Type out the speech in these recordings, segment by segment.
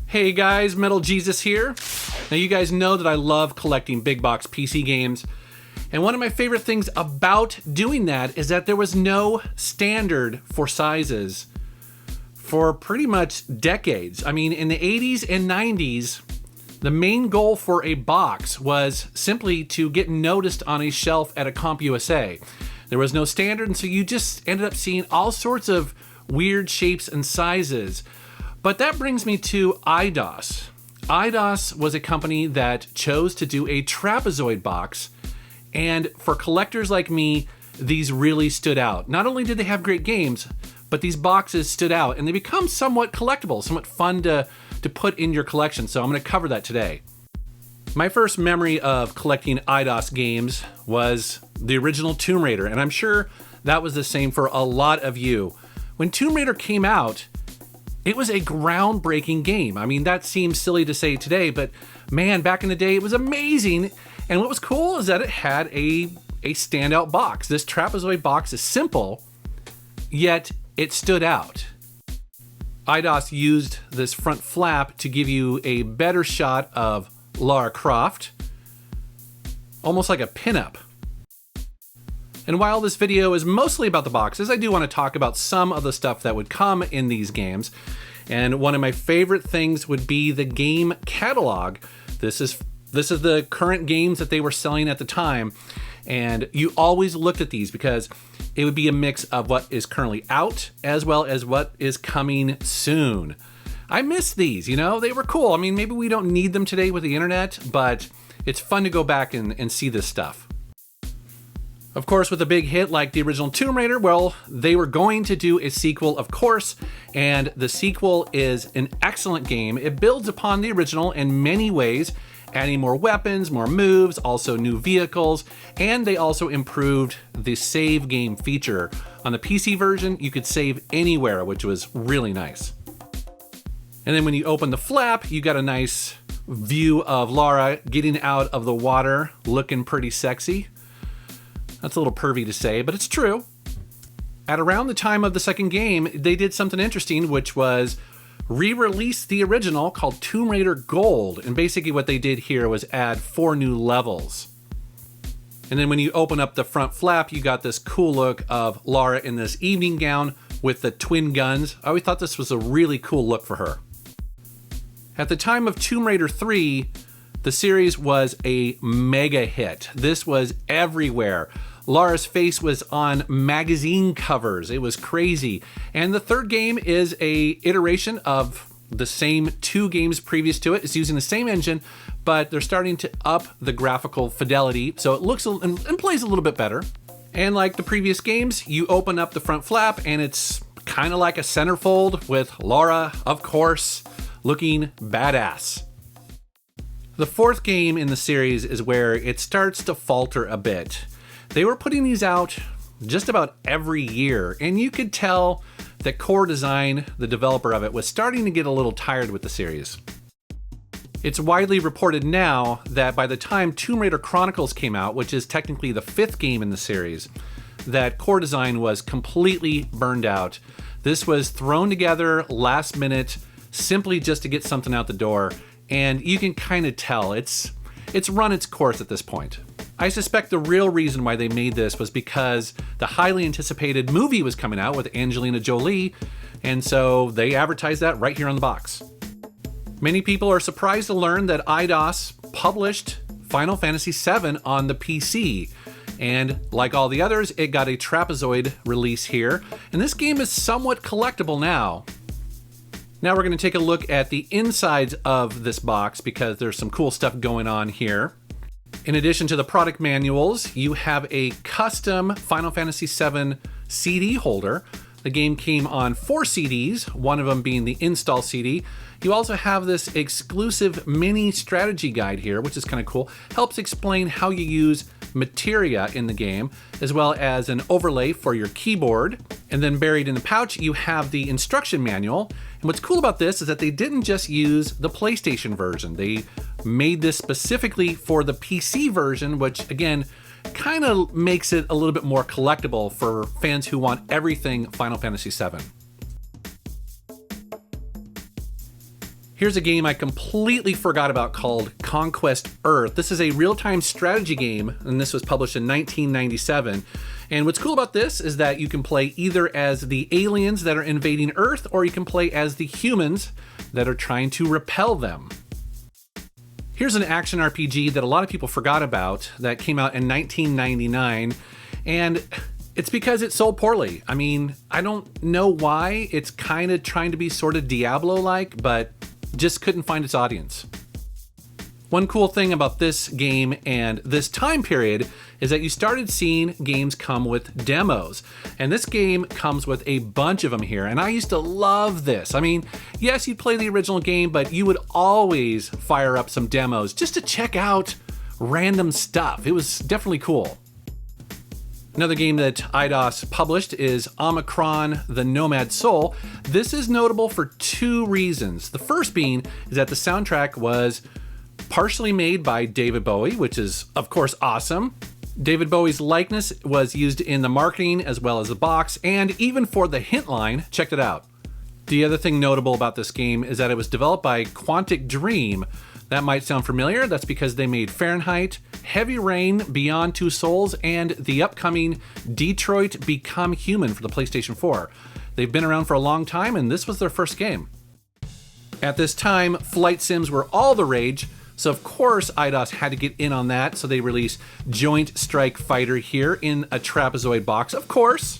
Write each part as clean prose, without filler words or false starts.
Hey guys, Metal Jesus here. Now you guys know that I love collecting big box PC games, and one of my favorite things about doing that is that there was no standard for sizes for pretty much decades. I mean, in the 80s and 90s, the main goal for a box was simply to get noticed on a shelf at a CompUSA. There was no standard, and so you just ended up seeing all sorts of weird shapes and sizes. But that brings me to Eidos. Eidos was a company that chose to do a Trapezoid box, and for collectors like me, these really stood out. Not only did they have great games, but these boxes stood out, and they become somewhat collectible, somewhat fun to put in your collection, so I'm going to cover that today. My first memory of collecting Eidos games was the original Tomb Raider, and I'm sure that was the same for a lot of you. When Tomb Raider came out, it was a groundbreaking game. I mean, that seems silly to say today, but man, back in the day, it was amazing. And what was cool is that it had a standout box. This Trapezoid box is simple, yet it stood out. Eidos used this front flap to give you a better shot of Lara Croft, almost like a pinup. And while this video is mostly about the boxes, I do want to talk about some of the stuff that would come in these games. And one of my favorite things would be the game catalog. This is the current games that they were selling at the time. And you always looked at these because it would be a mix of what is currently out as well as what is coming soon. I miss these, they were cool. I mean, maybe we don't need them today with the internet, but it's fun to go back and see this stuff. Of course, with a big hit like the original Tomb Raider, well, they were going to do a sequel, of course, and the sequel is an excellent game. It builds upon the original in many ways, adding more weapons, more moves, also new vehicles, and they also improved the save game feature. On the PC version, you could save anywhere, which was really nice. And then when you open the flap, you got a nice view of Lara getting out of the water, looking pretty sexy. That's a little pervy to say, but it's true. At around the time of the second game, they did something interesting, which was re-release the original called Tomb Raider Gold. And basically what they did here was add 4 new levels. And then when you open up the front flap, you got this cool look of Lara in this evening gown with the twin guns. I always thought this was a really cool look for her. At the time of Tomb Raider 3, the series was a mega hit. This was everywhere. Lara's face was on magazine covers. It was crazy. And the third game is a iteration of the same 2 games previous to it. It's using the same engine, but they're starting to up the graphical fidelity, so it looks and plays a little bit better. And like the previous games, you open up the front flap and it's kind of like a centerfold with Lara, of course, looking badass. The fourth game in the series is where it starts to falter a bit. They were putting these out just about every year, and you could tell that Core Design, the developer of it, was starting to get a little tired with the series. It's widely reported now that by the time Tomb Raider Chronicles came out, which is technically the 5th game in the series, that Core Design was completely burned out. This was thrown together last minute, simply just to get something out the door. And you can kind of tell it's run its course at this point. I suspect the real reason why they made this was because the highly anticipated movie was coming out with Angelina Jolie, and so they advertised that right here on the box. Many people are surprised to learn that Eidos published Final Fantasy VII on the PC, and like all the others, it got a Trapezoid release here, and this game is somewhat collectible now. Now we're going to take a look at the insides of this box because there's some cool stuff going on here. In addition to the product manuals, you have a custom Final Fantasy VII CD holder. The game came on 4 CDs, one of them being the install CD. You also have this exclusive mini strategy guide here, which is kind of cool. Helps explain how you use materia in the game, as well as an overlay for your keyboard. And then buried in the pouch, you have the instruction manual. And what's cool about this is that they didn't just use the PlayStation version. They made this specifically for the PC version, which again, kind of makes it a little bit more collectible for fans who want everything Final Fantasy VII. Here's a game I completely forgot about called Conquest Earth. This is a real-time strategy game, and this was published in 1997. And what's cool about this is that you can play either as the aliens that are invading Earth, or you can play as the humans that are trying to repel them. Here's an action RPG that a lot of people forgot about that came out in 1999, and it's because it sold poorly. I mean, I don't know why. It's kind of trying to be sort of Diablo-like, but just couldn't find its audience. One cool thing about this game and this time period is that you started seeing games come with demos. And this game comes with a bunch of them here. And I used to love this. I mean, yes, you'd play the original game, but you would always fire up some demos just to check out random stuff. It was definitely cool. Another game that Eidos published is Omicron: The Nomad Soul. This is notable for two reasons. The first being is that the soundtrack was partially made by David Bowie, which is, of course, awesome. David Bowie's likeness was used in the marketing as well as the box, and even for the hint line. Check it out. The other thing notable about this game is that it was developed by Quantic Dream. That might sound familiar. That's because they made Fahrenheit, Heavy Rain, Beyond Two Souls, and the upcoming Detroit Become Human for the PlayStation 4. They've been around for a long time, and this was their first game. At this time, flight sims were all the rage, so of course Eidos had to get in on that, so they released Joint Strike Fighter here in a Trapezoid box, of course.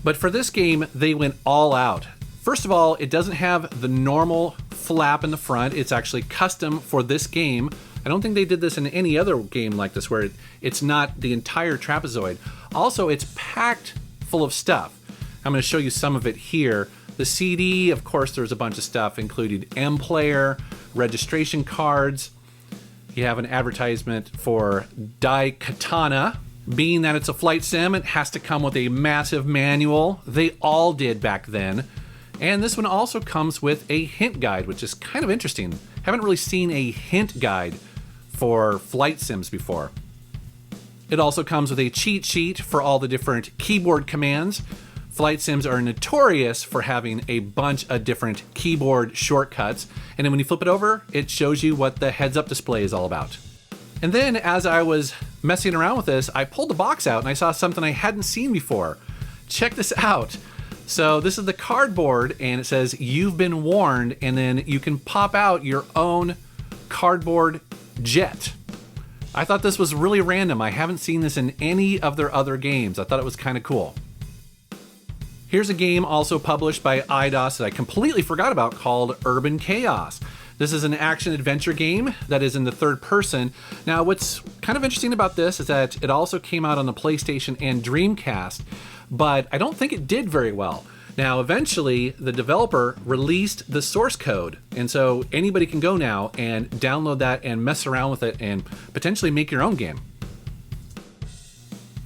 But for this game, they went all out. First of all, it doesn't have the normal flap in the front. It's actually custom for this game. I don't think they did this in any other game like this where it's not the entire trapezoid. Also, it's packed full of stuff. I'm going to show you some of it here. The CD, of course, there's a bunch of stuff, including M-Player, registration cards. You have an advertisement for Daikatana. Being that it's a flight sim, it has to come with a massive manual. They all did back then. And this one also comes with a hint guide, which is kind of interesting. Haven't really seen a hint guide for flight sims before. It also comes with a cheat sheet for all the different keyboard commands. Flight sims are notorious for having a bunch of different keyboard shortcuts. And then when you flip it over, it shows you what the heads-up display is all about. And then as I was messing around with this, I pulled the box out and I saw something I hadn't seen before. Check this out. So this is the cardboard, and it says, "You've been warned," and then you can pop out your own cardboard jet. I thought this was really random. I haven't seen this in any of their other games. I thought it was kind of cool. Here's a game also published by Eidos that I completely forgot about called Urban Chaos. This is an action-adventure game that is in the third person. Now, what's kind of interesting about this is that it also came out on the PlayStation and Dreamcast, but I don't think it did very well. Now, eventually, the developer released the source code, and so anybody can go now and download that and mess around with it and potentially make your own game.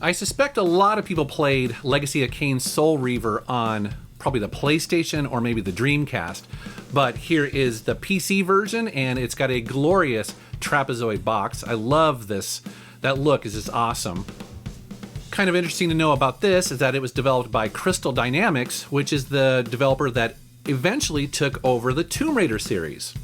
I suspect a lot of people played Legacy of Kain Soul Reaver on probably the PlayStation or maybe the Dreamcast, but here is the PC version, and it's got a glorious trapezoid box. I love this. That look is just awesome. Kind of interesting to know about this is that it was developed by Crystal Dynamics, which is the developer that eventually took over the Tomb Raider series.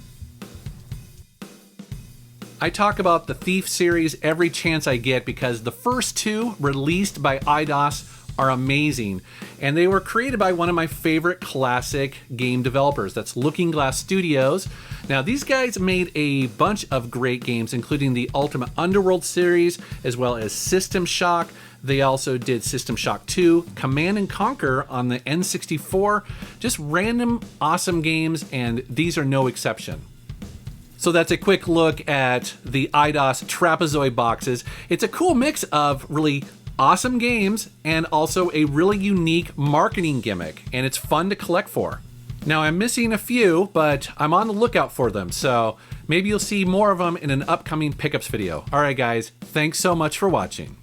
I talk about the Thief series every chance I get because the first two released by Eidos are amazing, and they were created by one of my favorite classic game developers. That's Looking Glass Studios. Now, these guys made a bunch of great games, including the Ultimate Underworld series, as well as System Shock. They also did System Shock 2, Command & Conquer on the N64, just random awesome games, and these are no exception. So that's a quick look at the Eidos Trapezoid boxes. It's a cool mix of really awesome games and also a really unique marketing gimmick, and it's fun to collect for. Now, I'm missing a few, but I'm on the lookout for them, so maybe you'll see more of them in an upcoming pickups video. All right, guys, thanks so much for watching.